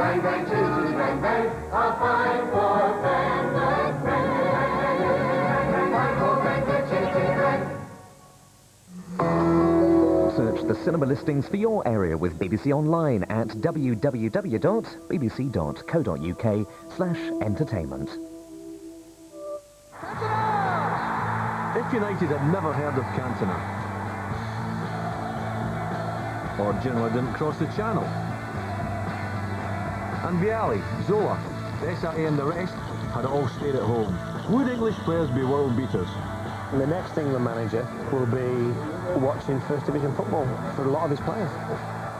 Bang, bang, chitty, bang, bang, a fine for Bang, bang, fine for Bang, chitty, bang. Search the cinema listings for your area with BBC Online at www.bbc.co.uk/entertainment. If United had never heard of Cantona, or Ginola didn't cross the channel, and Vialli, Zola, SIA and the rest had all stayed at home, would English players be world beaters? And the next England manager will be watching First Division football for a lot of his players.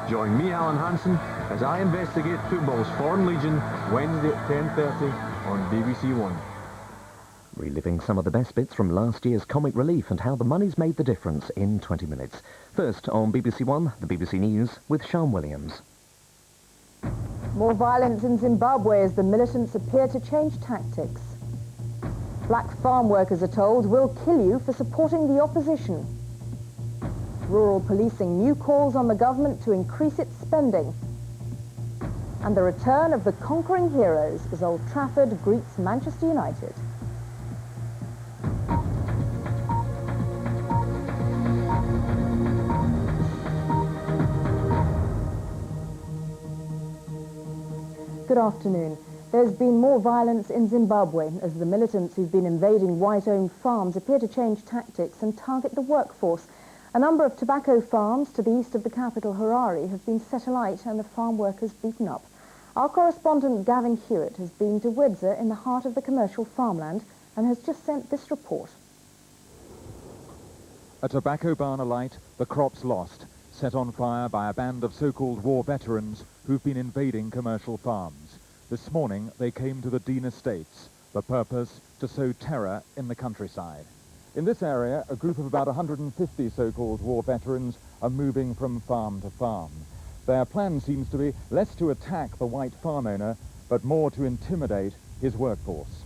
Join me, Alan Hansen, as I investigate football's foreign legion, Wednesday at 10:30 on BBC One. Reliving some of the best bits from last year's Comic Relief and how the money's made the difference in 20 minutes. First on BBC One, the BBC News with Sean Williams. More violence in Zimbabwe as the militants appear to change tactics. Black farm workers are told, "We'll kill you for supporting the opposition." Rural policing new calls on the government to increase its spending. And the return of the conquering heroes as Old Trafford greets Manchester United. Good afternoon. There's been more violence in Zimbabwe as the militants who've been invading white-owned farms appear to change tactics and target the workforce. A number of tobacco farms to the east of the capital, Harare, have been set alight and the farm workers beaten up. Our correspondent Gavin Hewitt has been to Windsor in the heart of the commercial farmland and has just sent this report. A tobacco barn alight, the crops lost, set on fire by a band of so-called war veterans who've been invading commercial farms. This morning they came to the Dean Estates, the purpose to sow terror in the countryside. In this area, a group of about 150 so-called war veterans are moving from farm to farm. Their plan seems to be less to attack the white farm owner, but more to intimidate his workforce.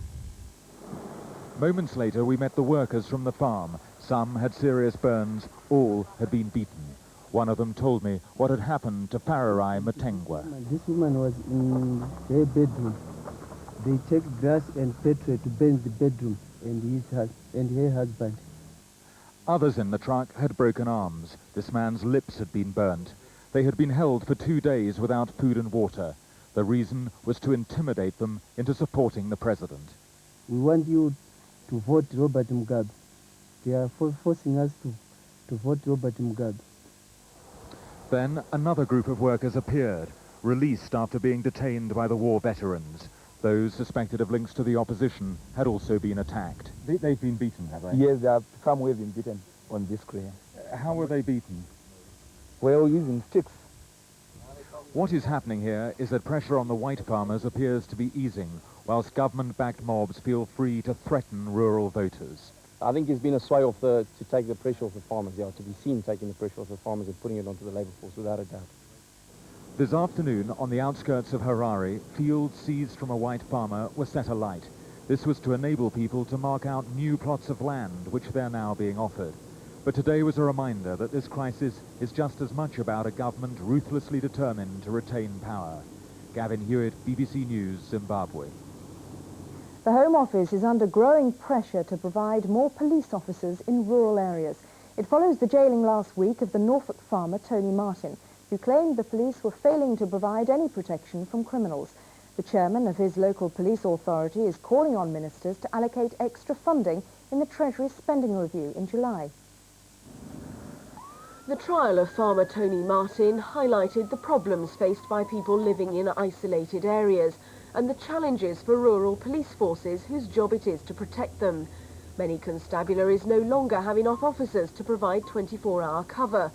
Moments later, we met the workers from the farm. Some had serious burns, all had been beaten. One of them told me what had happened to Fararai Matengwa. This woman was in their bedroom. They took grass and petrol to burn the bedroom and her husband. Others in the truck had broken arms. This man's lips had been burnt. They had been held for 2 days without food and water. The reason was to intimidate them into supporting the president. We want you to vote Robert Mugabe. They are forcing us to vote Robert Mugabe. Then another group of workers appeared, released after being detained by the war veterans. Those suspected of links to the opposition had also been attacked. They've been beaten, have they? Yes, they have somewhere been beaten on this square. How were they beaten? Well, using sticks. What is happening here is that pressure on the white farmers appears to be easing, whilst government-backed mobs feel free to threaten rural voters. I think it's been a sway of to take the pressure off the farmers, to be seen taking the pressure off the farmers and putting it onto the labour force, without a doubt. This afternoon, on the outskirts of Harare, fields seized from a white farmer were set alight. This was to enable people to mark out new plots of land, which they're now being offered. But today was a reminder that this crisis is just as much about a government ruthlessly determined to retain power. Gavin Hewitt, BBC News, Zimbabwe. The Home Office is under growing pressure to provide more police officers in rural areas. It follows the jailing last week of the Norfolk farmer Tony Martin, who claimed the police were failing to provide any protection from criminals. The chairman of his local police authority is calling on ministers to allocate extra funding in the Treasury spending review in July. The trial of farmer Tony Martin highlighted the problems faced by people living in isolated areas and the challenges for rural police forces whose job it is to protect them. Many constabularies no longer have enough officers to provide 24-hour cover.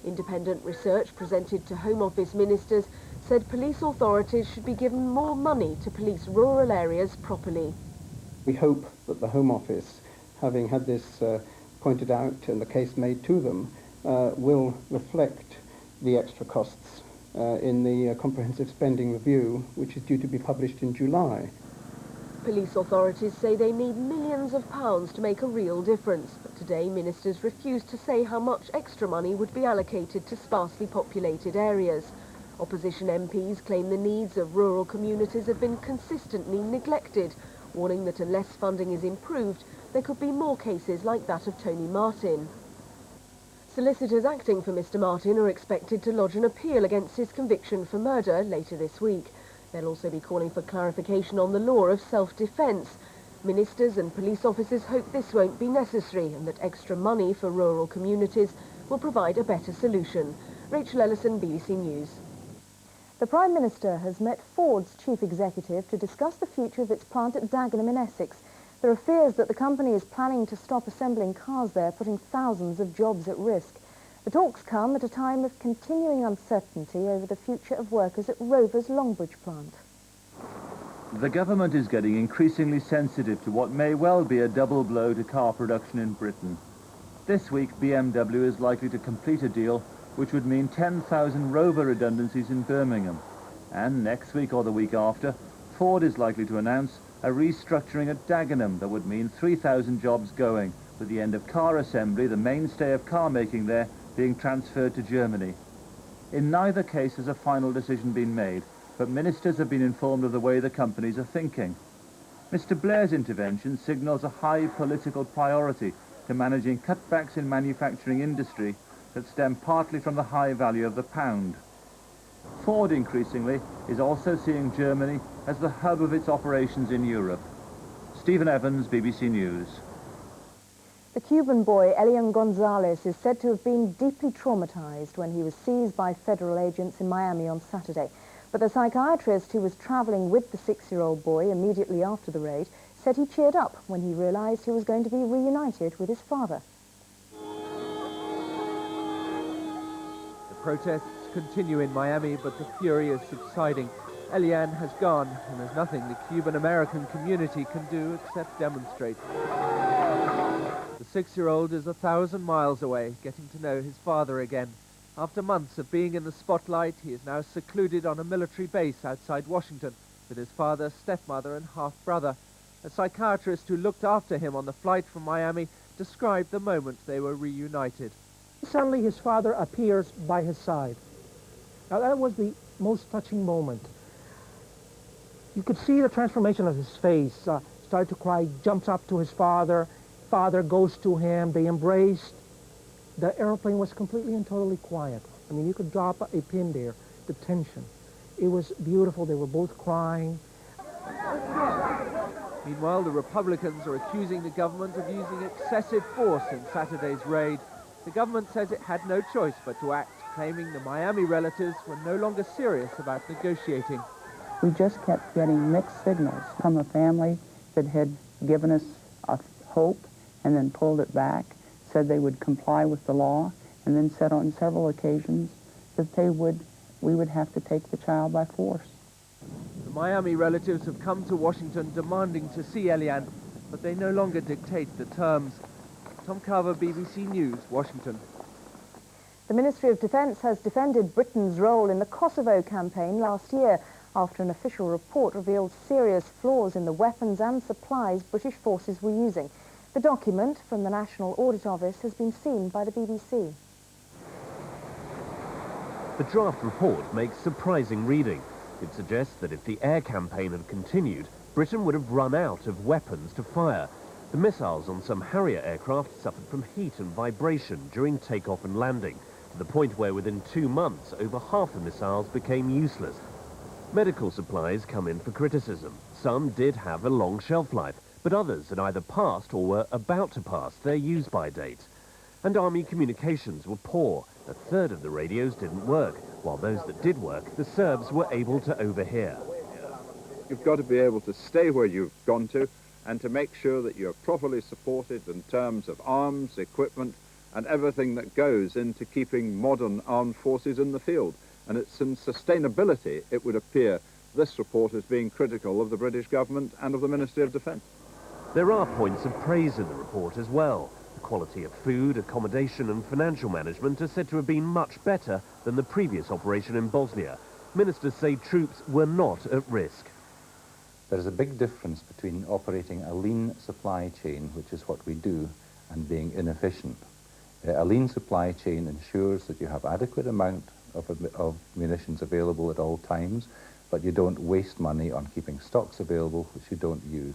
Independent research presented to Home Office ministers said police authorities should be given more money to police rural areas properly. We hope that the Home Office, having had this pointed out and the case made to them, will reflect the extra costs in the comprehensive spending review, which is due to be published in July. Police authorities say they need millions of pounds to make a real difference, but today ministers refused to say how much extra money would be allocated to sparsely populated areas. Opposition MPs claim the needs of rural communities have been consistently neglected, warning that unless funding is improved, there could be more cases like that of Tony Martin. Solicitors acting for Mr Martin are expected to lodge an appeal against his conviction for murder later this week. They'll also be calling for clarification on the law of self-defence. Ministers and police officers hope this won't be necessary and that extra money for rural communities will provide a better solution. Rachel Ellison, BBC News. The Prime Minister has met Ford's chief executive to discuss the future of its plant at Dagenham in Essex. There are fears that the company is planning to stop assembling cars there, putting thousands of jobs at risk. The talks come at a time of continuing uncertainty over the future of workers at Rover's Longbridge plant. The government is getting increasingly sensitive to what may well be a double blow to car production in Britain. This week, BMW is likely to complete a deal which would mean 10,000 Rover redundancies in Birmingham. And next week or the week after, Ford is likely to announce a restructuring at Dagenham that would mean 3,000 jobs going, with the end of car assembly, the mainstay of car making there, being transferred to Germany. In neither case has a final decision been made, but ministers have been informed of the way the companies are thinking. Mr Blair's intervention signals a high political priority to managing cutbacks in manufacturing industry that stem partly from the high value of the pound. Ford increasingly is also seeing Germany as the hub of its operations in Europe. Stephen Evans, BBC News. The Cuban boy Elian Gonzalez is said to have been deeply traumatized when he was seized by federal agents in Miami on Saturday. But the psychiatrist who was traveling with the 6-year-old boy immediately after the raid said he cheered up when he realized he was going to be reunited with his father. The protests continue in Miami, but the fury is subsiding. Elian has gone, and there's nothing the Cuban-American community can do except demonstrate. The 6-year-old is 1,000 miles away, getting to know his father again. After months of being in the spotlight, he is now secluded on a military base outside Washington with his father, stepmother and half-brother. A psychiatrist who looked after him on the flight from Miami described the moment they were reunited. Suddenly his father appears by his side. Now that was the most touching moment. You could see the transformation of his face. Started to cry, jumps up to his father. Father goes to him. They embraced. The airplane was completely and totally quiet. I mean, you could drop a pin there, the tension. It was beautiful. They were both crying. Meanwhile, the Republicans are accusing the government of using excessive force in Saturday's raid. The government says it had no choice but to act, claiming the Miami relatives were no longer serious about negotiating. We just kept getting mixed signals from a family that had given us a hope and then pulled it back, said they would comply with the law, and then said on several occasions that we would have to take the child by force. The Miami relatives have come to Washington demanding to see Elian, but they no longer dictate the terms. Tom Carver, BBC News, Washington. The Ministry of Defence has defended Britain's role in the Kosovo campaign last year after an official report revealed serious flaws in the weapons and supplies British forces were using. The document from the National Audit Office has been seen by the BBC. The draft report makes surprising reading. It suggests that if the air campaign had continued, Britain would have run out of weapons to fire. The missiles on some Harrier aircraft suffered from heat and vibration during takeoff and landing, to the point where within 2 months, over half the missiles became useless. Medical supplies come in for criticism. Some did have a long shelf life, but others had either passed or were about to pass their use-by date. And Army communications were poor. A third of the radios didn't work, while those that did work, the Serbs were able to overhear. You've got to be able to stay where you've gone to and to make sure that you're properly supported in terms of arms, equipment, and everything that goes into keeping modern armed forces in the field. And it's in sustainability, it would appear, this report is being critical of the British government and of the Ministry of Defence. There are points of praise in the report as well. The quality of food, accommodation and financial management are said to have been much better than the previous operation in Bosnia. Ministers say troops were not at risk. There is a big difference between operating a lean supply chain, which is what we do, and being inefficient. A lean supply chain ensures that you have adequate amount of munitions available at all times, but you don't waste money on keeping stocks available which you don't use.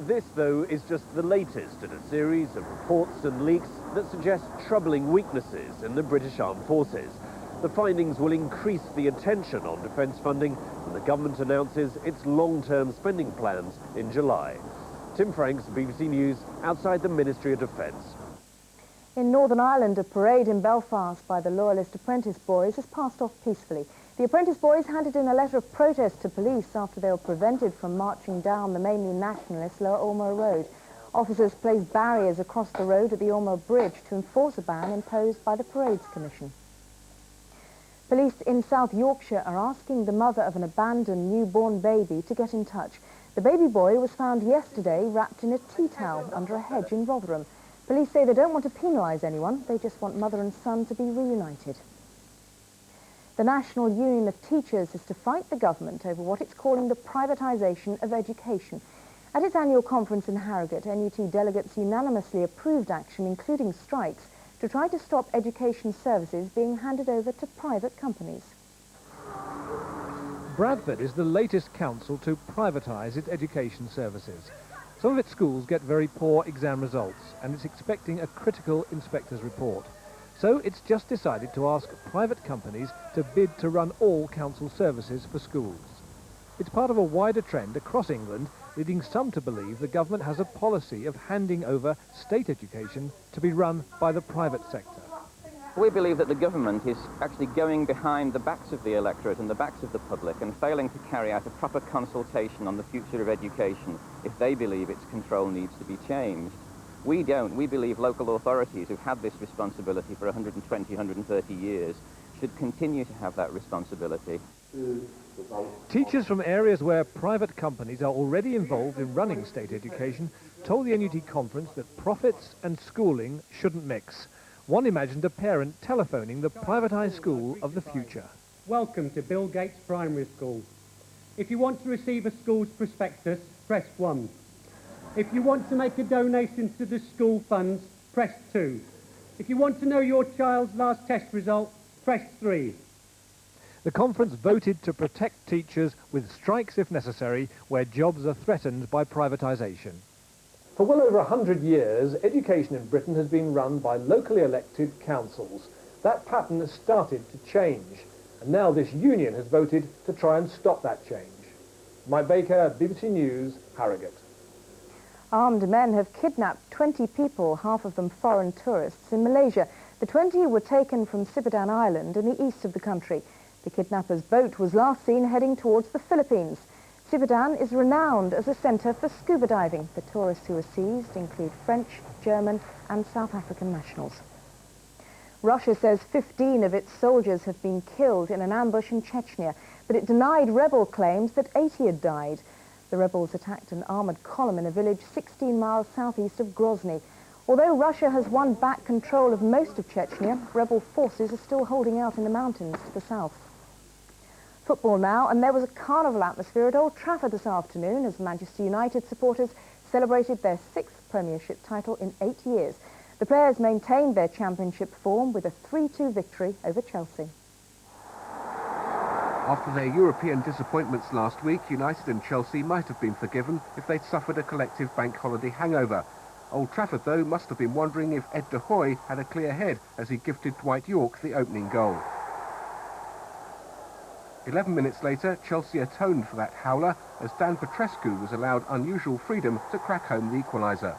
This, though, is just the latest in a series of reports and leaks that suggest troubling weaknesses in the British Armed Forces. The findings will increase the attention on defence funding when the government announces its long-term spending plans in July. Tim Franks, BBC News, outside the Ministry of Defence. In Northern Ireland, a parade in Belfast by the Loyalist Apprentice Boys has passed off peacefully. The Apprentice Boys handed in a letter of protest to police after they were prevented from marching down the mainly nationalist Lower Ormeau Road. Officers placed barriers across the road at the Ormeau Bridge to enforce a ban imposed by the Parades Commission. Police in South Yorkshire are asking the mother of an abandoned newborn baby to get in touch. The baby boy was found yesterday wrapped in a tea towel under a hedge in Rotherham. Police say they don't want to penalise anyone, they just want mother and son to be reunited. The National Union of Teachers is to fight the government over what it's calling the privatisation of education. At its annual conference in Harrogate, NUT delegates unanimously approved action, including strikes, to try to stop education services being handed over to private companies. Bradford is the latest council to privatise its education services. Some of its schools get very poor exam results, and it's expecting a critical inspector's report. So it's just decided to ask private companies to bid to run all council services for schools. It's part of a wider trend across England, leading some to believe the government has a policy of handing over state education to be run by the private sector. We believe that the government is actually going behind the backs of the electorate and the backs of the public and failing to carry out a proper consultation on the future of education if they believe its control needs to be changed. We don't. We believe local authorities who've had this responsibility for 120, 130 years should continue to have that responsibility. Teachers from areas where private companies are already involved in running state education told the NUT conference that profits and schooling shouldn't mix. One imagined a parent telephoning the privatised school of the future. Welcome to Bill Gates Primary School. If you want to receive a school's prospectus, press 1. If you want to make a donation to the school funds, press 2. If you want to know your child's last test result, press 3. The conference voted to protect teachers with strikes if necessary where jobs are threatened by privatisation. For well over 100 years, education in Britain has been run by locally elected councils. That pattern has started to change, and now this union has voted to try and stop that change. Mike Baker, BBC News, Harrogate. Armed men have kidnapped 20 people, half of them foreign tourists, in Malaysia. The 20 were taken from Zimbabwean Island in the east of the country. The kidnappers' boat was last seen heading towards the Philippines. Zimbabwean is renowned as a centre for scuba diving. The tourists who were seized include French, German and South African nationals. Russia says 15 of its soldiers have been killed in an ambush in Chechnya, but it denied rebel claims that 80 had died. The rebels attacked an armoured column in a village 16 miles southeast of Grozny. Although Russia has won back control of most of Chechnya, rebel forces are still holding out in the mountains to the south. Football now, and there was a carnival atmosphere at Old Trafford this afternoon as Manchester United supporters celebrated their 6th Premiership title in 8 years. The players maintained their championship form with a 3-2 victory over Chelsea. After their European disappointments last week, United and Chelsea might have been forgiven if they'd suffered a collective bank holiday hangover. Old Trafford, though, must have been wondering if Ed de Hoy had a clear head as he gifted Dwight York the opening goal. 11 minutes later, Chelsea atoned for that howler as Dan Petrescu was allowed unusual freedom to crack home the equaliser.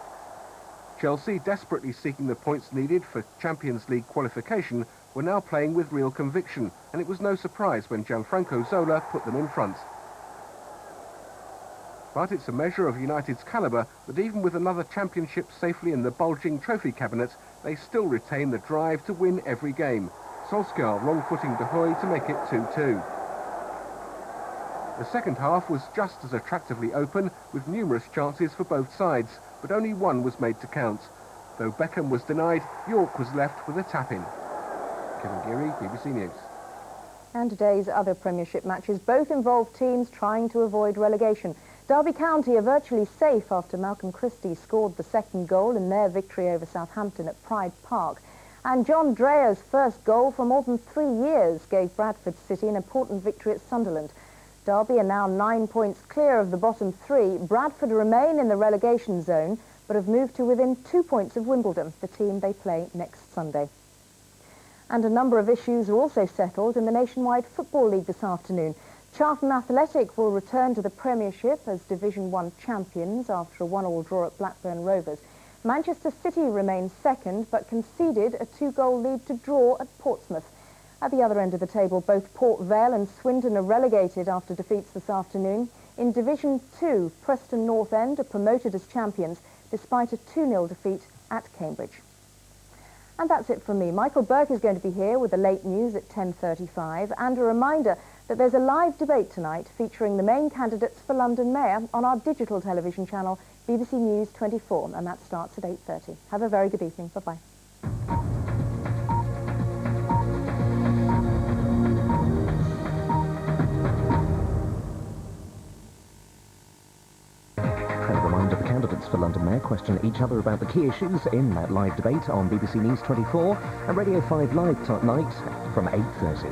Chelsea, desperately seeking the points needed for Champions League qualification, were now playing with real conviction, and it was no surprise when Gianfranco Zola put them in front. But it's a measure of United's calibre that even with another championship safely in the bulging trophy cabinet, they still retain the drive to win every game. Solskjaer wrong-footing De Hoy to make it 2-2. The second half was just as attractively open, with numerous chances for both sides, but only one was made to count. Though Beckham was denied, York was left with a tap-in. Kevin Geary, BBC News. And today's other Premiership matches both involved teams trying to avoid relegation. Derby County are virtually safe after Malcolm Christie scored the second goal in their victory over Southampton at Pride Park. And John Dreher's first goal for more than 3 years gave Bradford City an important victory at Sunderland. Derby are now 9 points clear of the bottom 3. Bradford remain in the relegation zone, but have moved to within 2 points of Wimbledon, the team they play next Sunday. And a number of issues are also settled in the Nationwide Football League this afternoon. Charlton Athletic will return to the Premiership as Division 1 champions after a 1-1 draw at Blackburn Rovers. Manchester City remains second, but conceded a 2-goal lead to draw at Portsmouth. At the other end of the table, both Port Vale and Swindon are relegated after defeats this afternoon. In Division 2, Preston North End are promoted as champions, despite a 2-0 defeat at Cambridge. And that's it from me. Michael Burke is going to be here with the late news at 10:35, and a reminder that there's a live debate tonight featuring the main candidates for London Mayor on our digital television channel, BBC News 24, and that starts at 8:30. Have a very good evening. Bye-bye. For London Mayor question each other about the key issues in that live debate on BBC News 24 and Radio 5 Live tonight from 8:30.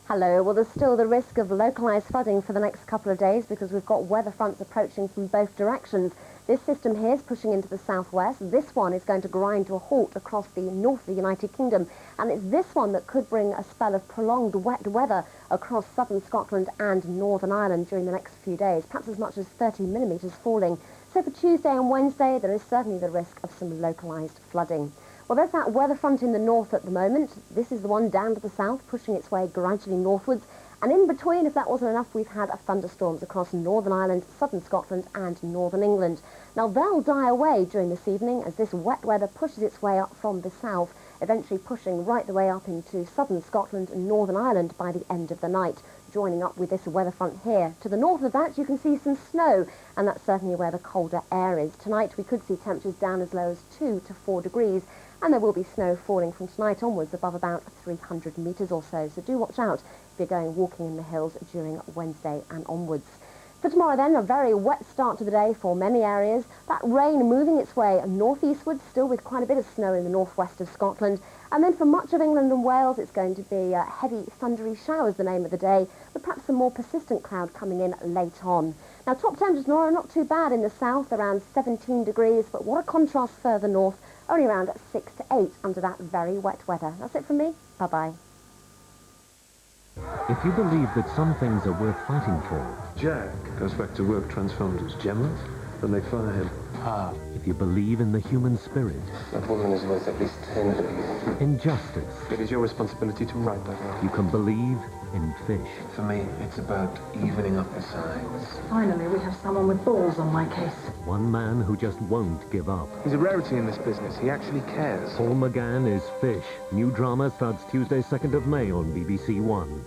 Hello. Well, there's still the risk of localised flooding for the next couple of days because we've got weather fronts approaching from both directions. This system here is pushing into the southwest. This one is going to grind to a halt across the north of the United Kingdom. And it's this one that could bring a spell of prolonged wet weather across southern Scotland and Northern Ireland during the next few days, perhaps as much as 30 millimetres falling. So for Tuesday and Wednesday, there is certainly the risk of some localised flooding. Well, there's that weather front in the north at the moment. This is the one down to the south, pushing its way gradually northwards. And in between, if that wasn't enough, we've had thunderstorms across Northern Ireland, southern Scotland and northern England. Now, they'll die away during this evening as this wet weather pushes its way up from the south, eventually pushing right the way up into southern Scotland and Northern Ireland by the end of the night, joining up with this weather front here. To the north of that, you can see some snow, and that's certainly where the colder air is. Tonight, we could see temperatures down as low as 2 to 4 degrees. And there will be snow falling from tonight onwards above about 300 metres or so. So do watch out if you're going walking in the hills during Wednesday and onwards. For tomorrow then, a very wet start to the day for many areas. That rain moving its way northeastwards, still with quite a bit of snow in the northwest of Scotland. And then for much of England and Wales, it's going to be heavy thundery showers, the name of the day, but perhaps some more persistent cloud coming in late on. Now, top temperatures tomorrow are not too bad in the south, around 17 degrees, but what a contrast further north, only around 6 to 8 under that very wet weather. That's it from me. Bye-bye. If you believe that some things are worth fighting for... Jack goes back to work transformed as Gemma, then they fire him. If you believe in the human spirit... That woman is worth at least 10 of you. In justice... It is your responsibility to right that wrong. You can believe in fish. For me, it's about evening up the sides. Finally, we have someone with balls on my case. One man who just won't give up. He's a rarity in this business. He actually cares. Paul McGann is Fish. New drama starts Tuesday, 2nd of May on BBC One.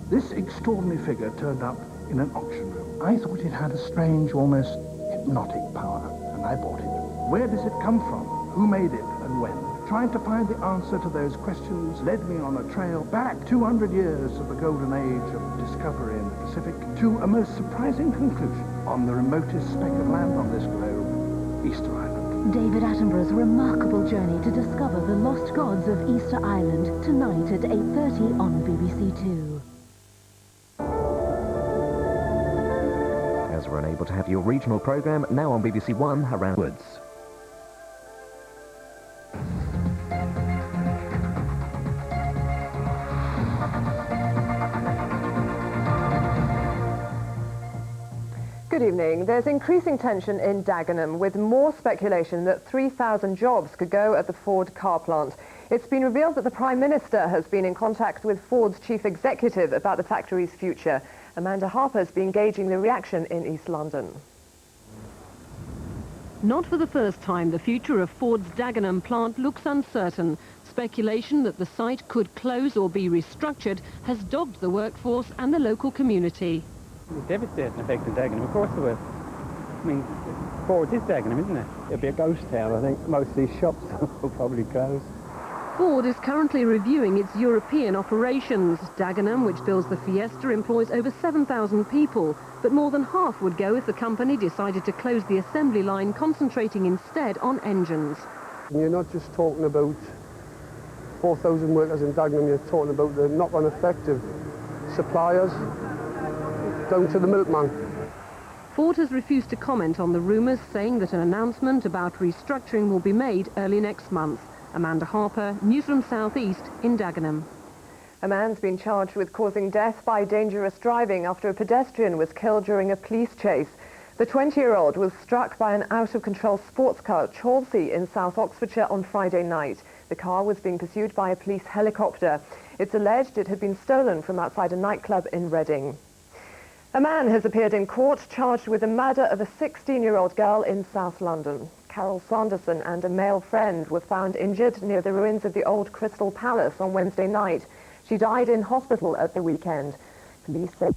This extraordinary figure turned up in an auction room. I thought it had a strange, almost hypnotic power, and I bought it. Where does it come from? Who made it and when? Trying to find the answer to those questions led me on a trail back 200 years of the golden age of discovery in the Pacific to a most surprising conclusion on the remotest speck of land on this globe, Easter Island. David Attenborough's remarkable journey to discover the lost gods of Easter Island, tonight at 8:30 on BBC Two. As we're unable to have your regional programme, now on BBC One, around Woods. Good evening. There's increasing tension in Dagenham, with more speculation that 3,000 jobs could go at the Ford car plant. It's been revealed that the Prime Minister has been in contact with Ford's chief executive about the factory's future. Amanda Harper's been gauging the reaction in East London. Not for the first time, the future of Ford's Dagenham plant looks uncertain. Speculation that the site could close or be restructured has dogged the workforce and the local community. Devastating effect in Dagenham, of course there will. I mean, Ford is Dagenham, isn't it? It'll be a ghost town, I think. Most of these shops will probably close. Ford is currently reviewing its European operations. Dagenham, which builds the Fiesta, employs over 7,000 people, but more than half would go if the company decided to close the assembly line, concentrating instead on engines. And you're not just talking about 4,000 workers in Dagenham, you're talking about the knock-on effect of suppliers down to the milkman. Ford has refused to comment on the rumours, saying that an announcement about restructuring will be made early next month. Amanda Harper, Newsroom South East in Dagenham. A man's been charged with causing death by dangerous driving after a pedestrian was killed during a police chase. The 20-year-old was struck by an out-of-control sports car at Chelsea in South Oxfordshire on Friday night. The car was being pursued by a police helicopter. It's alleged it had been stolen from outside a nightclub in Reading. A man has appeared in court charged with the murder of a 16-year-old girl in South London. Carol Sanderson and a male friend were found injured near the ruins of the old Crystal Palace on Wednesday night. She died in hospital at the weekend. Police said